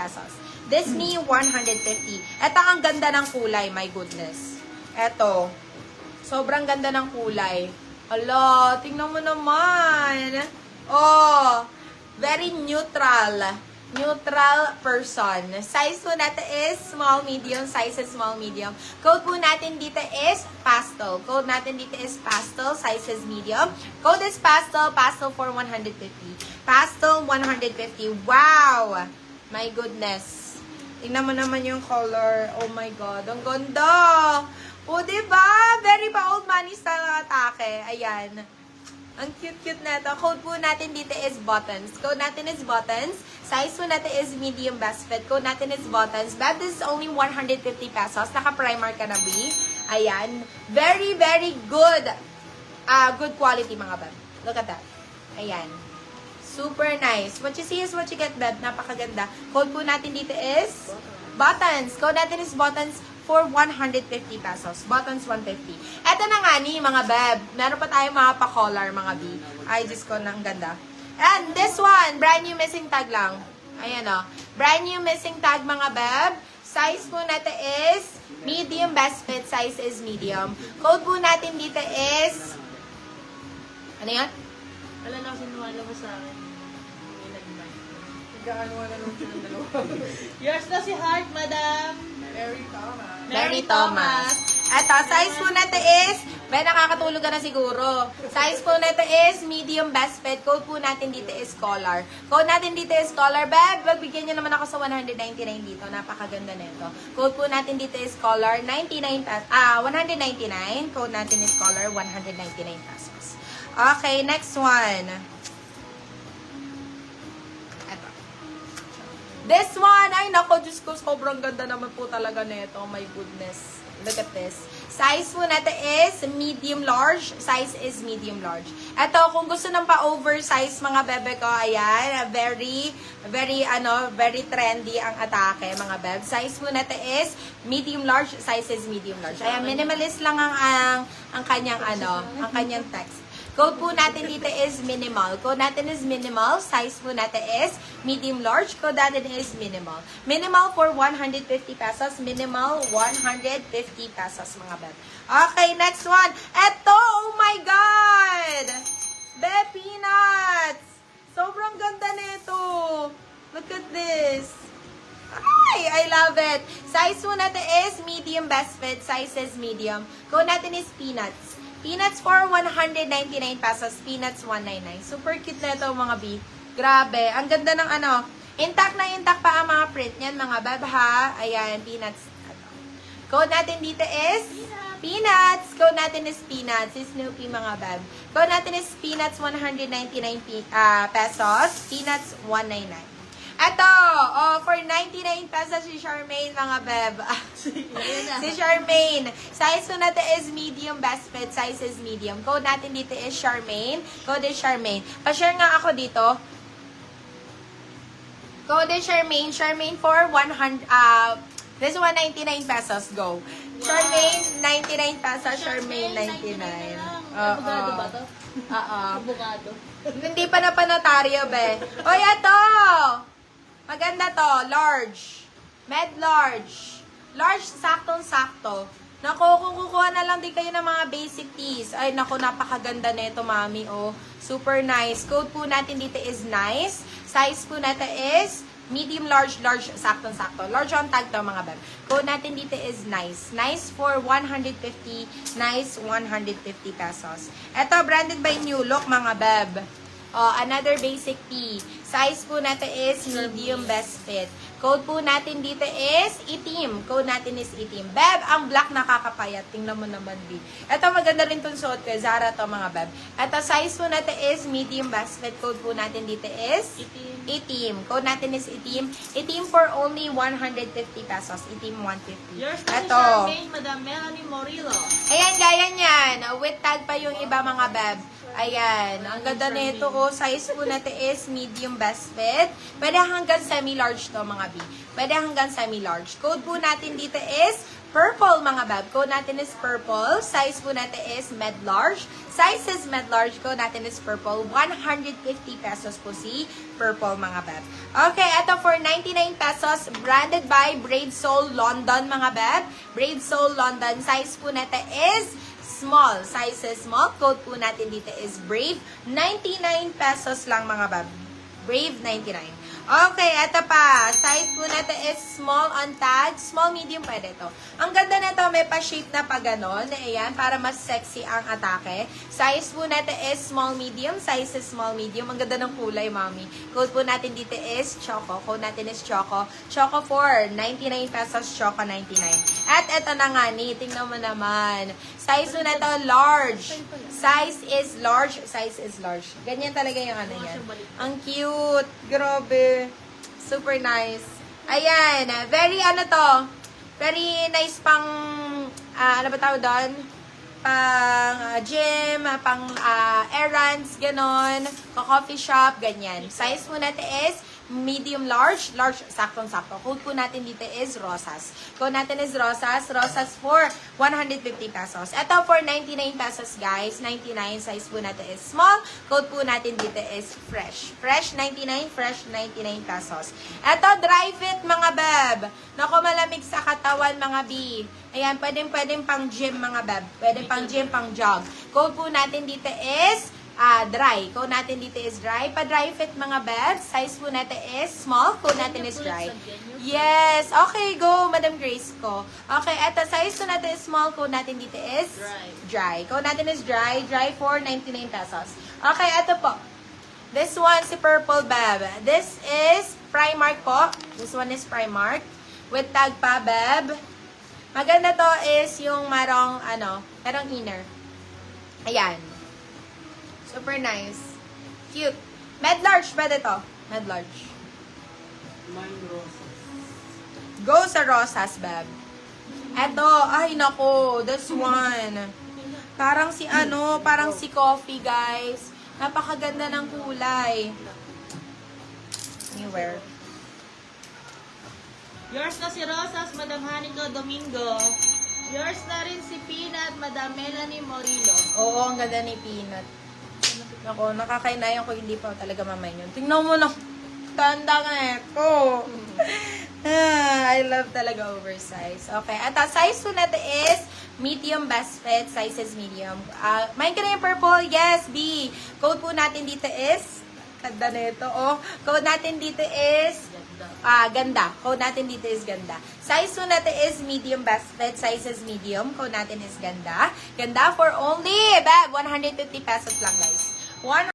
pesos. This me, 150. Ito ang ganda ng kulay, my goodness. Ito. Sobrang ganda ng kulay. Ala, tingnan mo naman. Oh, very neutral. Neutral person. Size po natin is small, medium. Size is small, medium. Code po natin dito is pastel. Code natin dito is pastel. Size is medium. Code is pastel. Pastel for 150. Pastel 150. Wow! My goodness. Tingnan mo naman yung color. Oh my God. Ang ganda. O, diba? Very pa old money style ang atake. Ayan. Ang cute-cute na ito. Code po natin dito is buttons. Code natin is buttons. Size po natin is medium best fit. Code natin is buttons. But this is only 150 pesos. Naka-primer ka na, B. Ayan. Very, very good. Good quality, mga bab. Look at that. Ayan. Super nice. What you see is what you get, bab. Napakaganda. Code po natin dito is buttons. Code natin is buttons for 150 pesos. Buttons 150. Eto na nga ni, mga bab. Meron pa tayong mga pa-color, mga B. Ay, Diyos ko, ang ganda. And this one, brand new missing tag lang. Ayan o. Brand new missing tag, mga bab. Size po natin is medium best fit. Size is medium. Code po natin dito is... Ano yan? Wala na sinuwala mo sa akin. Gaano na nung silang dalawa. Yours na si Heart, madam. Mary Thomas. Mary Thomas. Eto, size po natin is... May nakakatulog ka na siguro. Size po natin is medium best fit. Code po natin dito is collar. Code natin dito is collar. Beb, magbigyan nyo naman ako sa 199 dito. Napakaganda nito. Code po natin dito is collar. 199. Code natin is collar. 199 pesos. Okay, next one. Eto. This one. Ay, nako, Diyos ko. Sobrang ganda naman po talaga nito. Oh my goodness. Look at this. Size po natin is medium large. Size is medium large. Ito, kung gusto ng pa-oversize mga bebe ko, ayan, very trendy ang atake, mga bebe. Size po natin is medium large. Size is medium large. Ayan, minimalist lang ang kanyang text. Code po natin dito is minimal. Code natin is minimal. Size po natin is medium large. Code natin is minimal. Minimal for 150 pesos. Minimal 150 pesos, mga beb. Okay, next one. Eto, oh my God! Be peanuts! Sobrang ganda nito. Look at this. Ay, I love it. Size po natin is medium best fit. Size is medium. Code natin is peanuts. Peanuts for 199 pesos. Peanuts 199. Super cute na ito, mga B. Grabe. Ang ganda ng intact na intact pa ang mga print niyan, mga bab, ha? Ayan, peanuts. Code natin dito is peanuts. Code natin is peanuts. Si Snoopy, mga bab. Code natin is peanuts 199 pesos. Peanuts 199. Ito, for 99 pesos si Charmaine, mga beb. Si Charmaine. Size po natin is medium best fit. Size is medium. Code natin dito is Charmaine. Code is Charmaine. Pa-share nga ako dito. Code is Charmaine. Charmaine for 100, this 199 pesos. Go. Wow. Charmaine, 99 pesos. Charmaine, 99. Abogado ba to? Oo. Abogado. Hindi pa na panotaryo, be. Oy, ito! Maganda to. Large. Med large. Large, saktong-sakto. Naku, kung kukuha na lang din kayo ng mga basic tees. Ay, naku, napakaganda nito, mami. Oh, super nice. Code po natin dito is nice. Size po natin is medium, large, large, saktong-sakto. Large on tag to, mga beb. Code natin dito is nice. Nice for 150. Nice, 150 pesos. Ito, branded by New Look, mga beb. Another basic tee. Size po natin is medium best fit. Code po natin dito is itim. Code natin is itim. Beb, ang black nakakapayat. Tingnan mo naman, B. Ito, maganda rin itong suot ko. Zara to, mga beb. Ito, size po natin is medium best fit. Code po natin dito is itim. Code natin is itim. Itim for only 150 pesos. Itim 150. Yours na si Ito. Charmaine, Madam Melanie Morillo. Ayan, gaya niyan. With tag pa yung iba, mga beb. Ayan. Ang ganda nito, oh. Size po natin is medium best fit. Pwede hanggang semi-large to, mga B. Pwede hanggang semi-large. Code po natin dito is purple, mga bab. Code natin is purple. Size po natin is med large. Size is med large. Code natin is purple. 150 pesos po si purple mga bab. Okay, ito for 99 pesos. Branded by Brave Soul London mga bab. Brave Soul London. Size po natin is small. Size is small. Code po natin dito is Brave. 99 pesos lang mga bab. Brave 99. Okay, eto pa. Size po natin is small on tag. Small, medium, pwede ito. Ang ganda nito, may pa-shape na pa ganon. Ayan, para mas sexy ang atake. Size po natin is small, medium. Size is small, medium. Ang ganda ng kulay, mami. Code po natin dito is Choco. Code natin is Choco. Choco 4, 99 pesos. Choco 99. At eto na nga ni, tingnan mo naman. Size po natin large. Size is large. Size is large. Ganyan talaga yung ano yan. Ang cute. Grabe. Super nice. Ayan. Very ano to. Very nice pang, ano ba tawag doon? Pang gym, pang errands, ganon. Coffee shop, ganyan. Size po natin is medium large, large, saktong-sakto. Code po natin dito is Rosas. Code natin is Rosas. Rosas for 150 pesos. Ito for 99 pesos, guys. 99. Size po natin is small. Code po natin dito is Fresh. Fresh 99, Fresh 99 pesos. Ito, dry fit, mga beb. Naku, malamig sa katawan, mga B. Ayan, pwedeng pang gym, mga beb. Pwede pang gym, pang jog. Code po natin dito is dry. Code natin dito is dry. Pa-dry fit mga bebs. Size po natin is small. Code natin is dry. Yes. Okay, go, Madam Grace ko. Okay, eto, size po natin is small. Code natin dito is dry. Code natin is dry. Dry for 99 pesos. Okay, eto po. This one, si Purple Beb. This is Primark po. This one is Primark. With tag pa, Beb. Maganda to is yung marong inner. Ayan. Super nice. Cute. Med large ba ito? Med large. Go sa Rosas, Beb. Eto, ay nako, this one. Parang si coffee, guys. Napakaganda ng kulay. Anywhere. Yours na si Rosas, Madam Hanico Domingo. Yours na rin si Peanut, Madam Melanie Morillo. Oo, ang ganda ni Peanut. Ako, nakakainayan ko, hindi pa talaga mamayin yun. Tingnan mo lang. Tanda nga ito. I love talaga oversize. Okay, at size po natin is medium best fit. Size is medium. Main ka na yung purple? Yes, B. Code po natin dito is, ganda na ito, oh. Code natin dito is, ganda. Code natin dito is ganda. Size po natin is medium best fit. Size is medium. Code natin is ganda. Ganda for only, 150 pesos lang, guys.